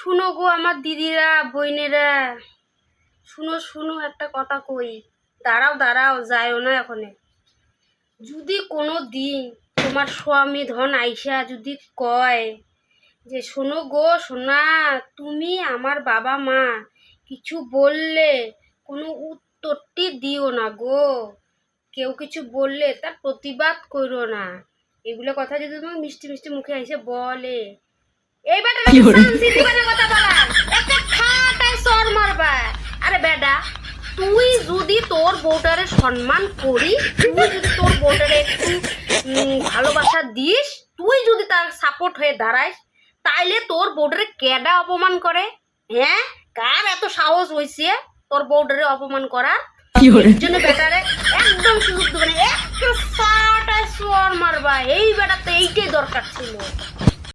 শুনো গো আমার দিদিরা বোনেরা, শুনো শুনো একটা কথা কই। দাঁড়াও দাঁড়াও, যাইও না এখনে। যদি কোনো দিন তোমার স্বামী ধন আইসা যদি কয় যে শোনো গো সোনা, তুমি আমার বাবা মা কিছু বললে কোনো উত্তরটি দিও না গো, কেউ কিছু বললে তার প্রতিবাদ করো না, এগুলো কথা যদি তোমার মিষ্টি মিষ্টি মুখে এসে বলে, এই বেটা কথা বলা একটা খাটায় সর মারবা। আরে বেটা, তুই যদি তোর বউটারে সম্মান করিস, তুই যদি তোর বউটারে একটু ভালোবাসা দিস, তুই যদি তার সাপোর্ট হয়ে দাঁড়াইস, তাইলে তোর বউটারে কেডা অপমান করে? হ্যাঁ, কার এত সাহস হয়েছে তোর বউটারে অপমান করার? জন্য বেটারে একদম সুযোগ দেবে না, একটা ফাটায় সর মারবা। এই বেটাতে এইটাই দরকার ছিল।